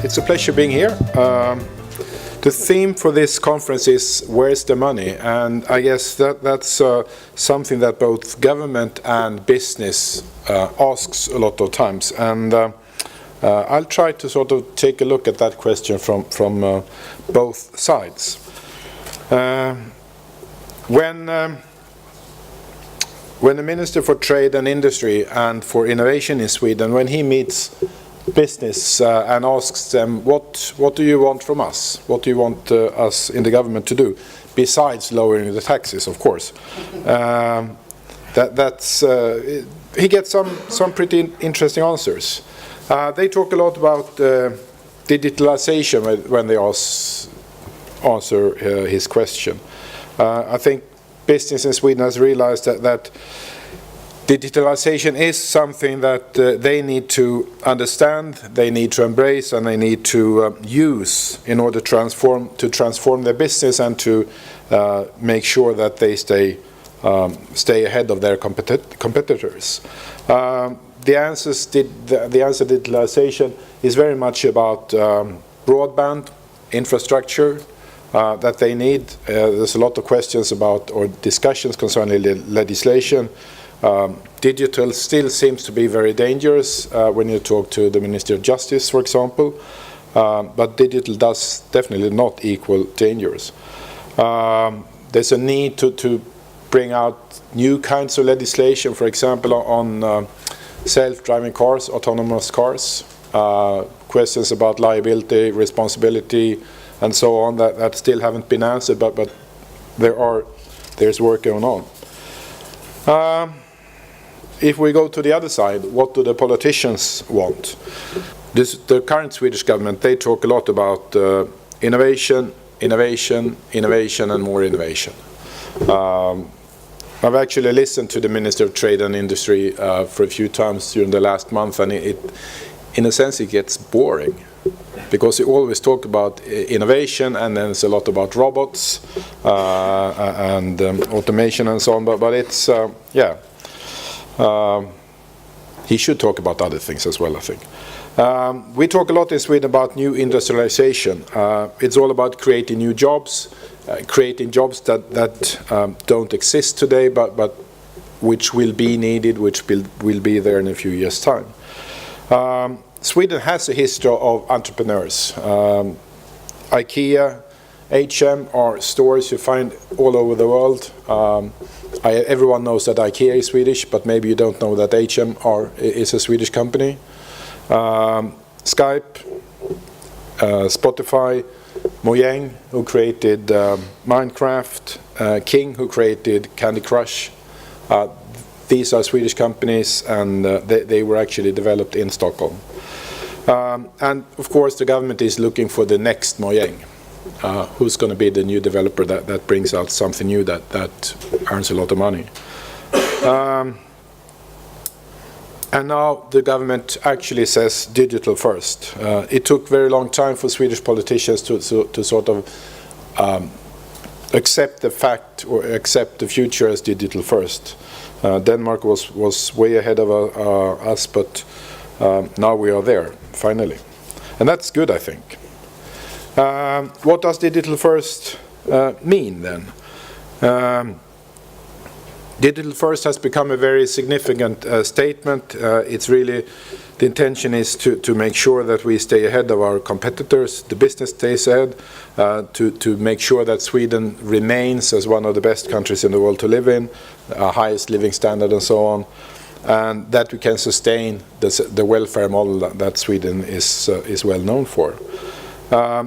It's a pleasure being here. The theme for this conference is "Where's the money?" and I guess that's something that both government and business asks a lot of times. And I'll try to sort of take a look at that question from both sides. When the Minister for Trade and Industry and for Innovation in Sweden, when he meets business and asks them, what do you want from us? What do you want us in the government to do? Besides lowering the taxes, of course. He gets some pretty interesting answers. They talk a lot about digitalization when they answer his question. I think business in Sweden has realized that digitalization is something that they need to understand, they need to embrace, and they need to use in order to transform their business and to make sure that they stay ahead of their competitors. The answer digitalization is very much about broadband infrastructure that they need. There's a lot of questions about or discussions concerning legislation. Digital still seems to be very dangerous when you talk to the Ministry of Justice, for example, but digital does definitely not equal dangerous. There's a need to bring out new kinds of legislation, for example, on self-driving cars, autonomous cars, questions about liability, responsibility, and so on that still haven't been answered, but there's work going on. If we go to the other side, what do the politicians want? The current Swedish government, they talk a lot about innovation, innovation, innovation, and more innovation. I've actually listened to the Minister of Trade and Industry for a few times during the last month, and in a sense it gets boring, because you always talk about innovation, and then it's a lot about robots and automation and so on, but it's, he should talk about other things as well, I think. We talk a lot in Sweden about new industrialization. It's all about creating new jobs, creating jobs that don't exist today, but which will be needed, which will be there in a few years' time. Sweden has a history of entrepreneurs. IKEA, H&M are stores you find all over the world. Everyone knows that IKEA is Swedish, but maybe you don't know that H&M is a Swedish company. Skype, Spotify, Mojang, who created Minecraft, King, who created Candy Crush. These are Swedish companies, and they were actually developed in Stockholm. And of course the government is looking for the next Mojang. Who's going to be the new developer that brings out something new that earns a lot of money. And now the government actually says digital first. It took very long time for Swedish politicians to sort of accept the fact or accept the future as digital first. Denmark was way ahead of us, but now we are there, finally. And that's good, I think. What does digital first mean then? Digital first has become a very significant statement. It's really, the intention is to make sure that we stay ahead of our competitors, the business stays ahead, to make sure that Sweden remains as one of the best countries in the world to live in, highest living standard and so on, and that we can sustain the welfare model that Sweden is well known for.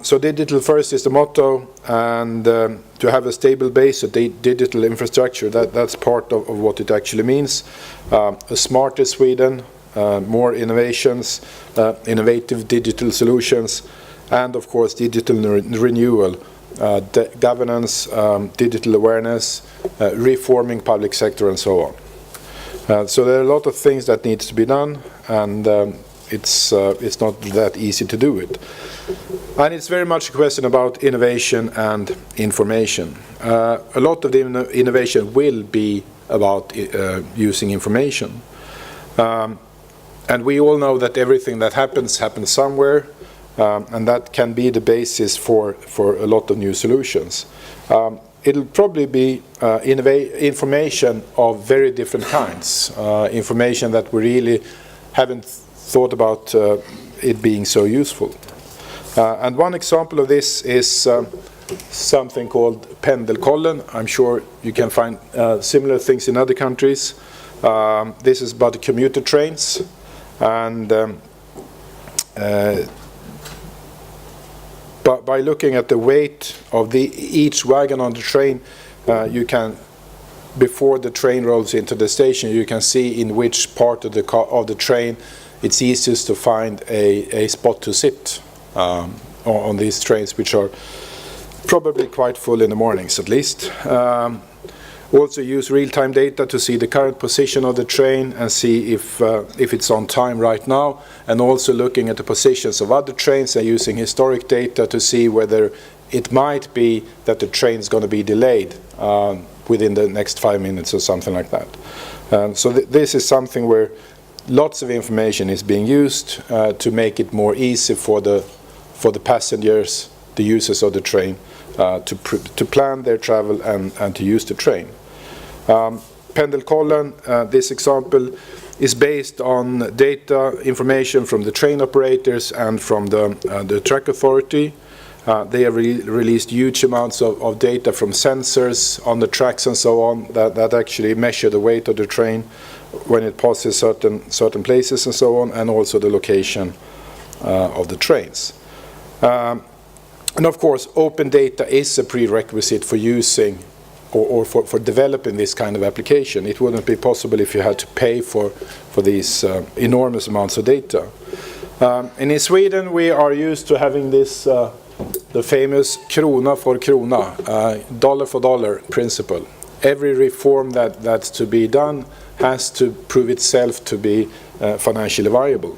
So digital first is the motto, and to have a stable base of digital infrastructure, that's part of what it actually means. A smarter Sweden, more innovations, innovative digital solutions, and of course digital renewal, governance, digital awareness, reforming public sector and so on. So there are a lot of things that needs to be done, and it's not that easy to do it. And it's very much a question about innovation and information. A lot of the innovation will be about using information. And we all know that everything that happens somewhere. and that can be the basis for a lot of new solutions. It'll probably be information of very different kinds, information that we really haven't thought about it being so useful. And one example of this is something called Pendelkollen. I'm sure you can find similar things in other countries. This is about the commuter trains, and but by looking at the weight of each wagon on the train, you can, before the train rolls into the station, you can see in which part of the train it's easiest to find a spot to sit on these trains, which are probably quite full in the mornings at least. Also use real-time data to see the current position of the train and see if it's on time right now, and also looking at the positions of other trains and using historic data to see whether it might be that the train is going to be delayed within the next 5 minutes or something like that. So this is something where lots of information is being used to make it more easy for the passengers, the users of the train, to plan their travel and to use the train. Pendelkollen, this example, is based on data information from the train operators and from the track authority. They have released huge amounts of data from sensors on the tracks and so on that actually measure the weight of the train when it passes certain places and so on, and also the location of the trains. And of course, open data is a prerequisite for using or for developing this kind of application. It wouldn't be possible if you had to pay for these enormous amounts of data. And in Sweden, we are used to having this, the famous krona for krona, dollar for dollar principle. Every reform that's to be done has to prove itself to be financially viable.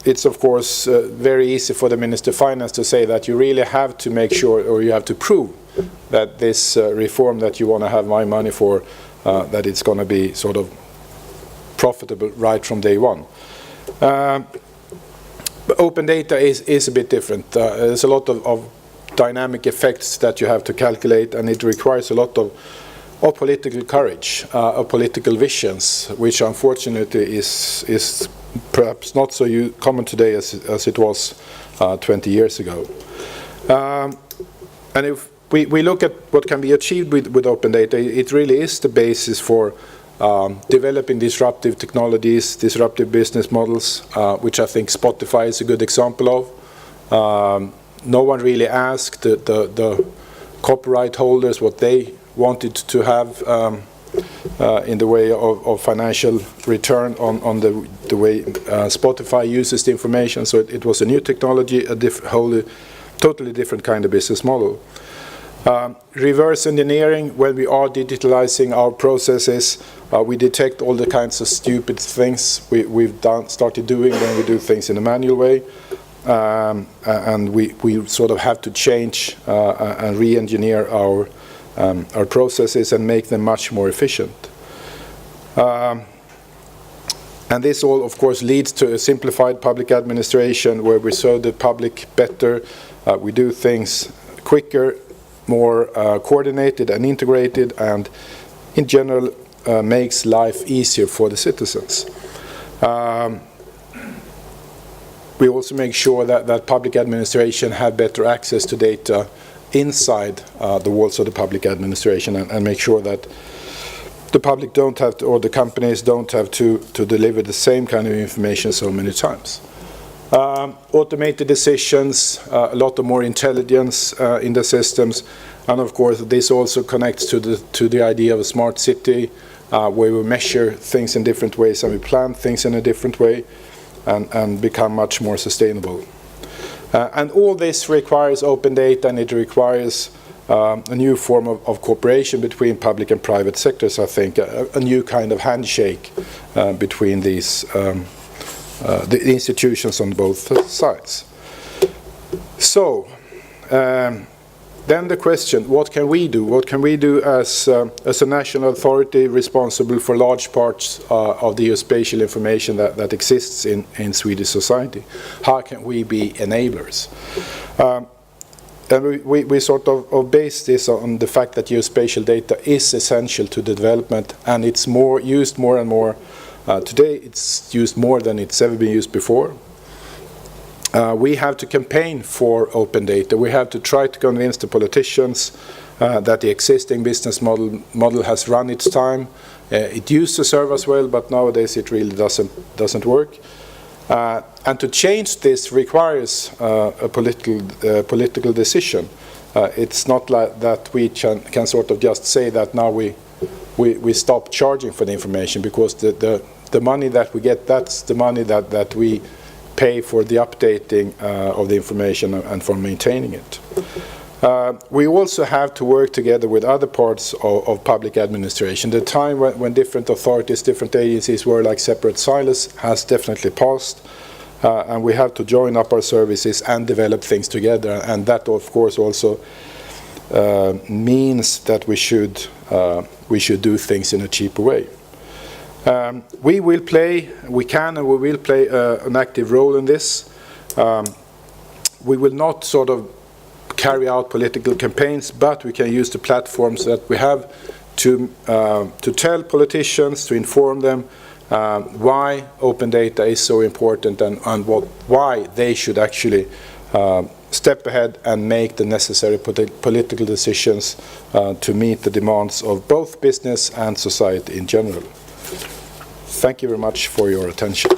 It's of course very easy for the Minister of Finance to say that you really have to make sure, or you have to prove that this reform that you want to have my money for, that it's going to be sort of profitable right from day one. But open data is a bit different. There's a lot of dynamic effects that you have to calculate, and it requires a lot of political courage, of political visions, which unfortunately is perhaps not so common today as it was 20 years ago. And if we look at what can be achieved with open data, it really is the basis for developing disruptive technologies, disruptive business models, which I think Spotify is a good example of. No one really asked the copyright holders what they wanted to have in the way of financial return on the way Spotify uses the information. So it was a new technology, a totally different kind of business model. Reverse engineering, when we are digitalizing our processes, we detect all the kinds of stupid things we've started doing when we do things in a manual way. And we sort of have to change and re-engineer our processes and make them much more efficient. And this all, of course, leads to a simplified public administration where we serve the public better, we do things quicker, more coordinated and integrated, and in general makes life easier for the citizens. We also make sure that public administration have better access to data inside the walls of the public administration, and make sure that the public don't have to, or the companies don't have to deliver the same kind of information so many times. Automated decisions, a lot of more intelligence in the systems, and of course this also connects to the idea of a smart city, where we measure things in different ways and we plan things in a different way, and become much more sustainable. And all this requires open data, and it requires a new form of cooperation between public and private sectors, I think, a new kind of handshake between these the institutions on both sides. So, Then the question, what can we do? What can we do as a national authority responsible for large parts of the geospatial information that exists in Swedish society? How can we be enablers? And we sort of base this on the fact that geospatial data is essential to the development, and it's used more and more. Today it's used more than it's ever been used before. We have to campaign for open data. We have to try to convince the politicians that the existing business model has run its time. It used to serve us well, but nowadays it really doesn't work. And to change this requires a political decision. It's not like that we can sort of just say that now we stop charging for the information, because the money that we get, that's the money that we pay for the updating of the information and for maintaining it. We also have to work together with other parts of public administration. The time when different authorities, different agencies were like separate silos has definitely passed, and we have to join up our services and develop things together, and that of course also means that we should do things in a cheaper way. We can and we will play an active role in this. We will not sort of carry out political campaigns, but we can use the platforms that we have to tell politicians, to inform them why open data is so important, and why they should actually step ahead and make the necessary political decisions to meet the demands of both business and society in general. Thank you very much for your attention.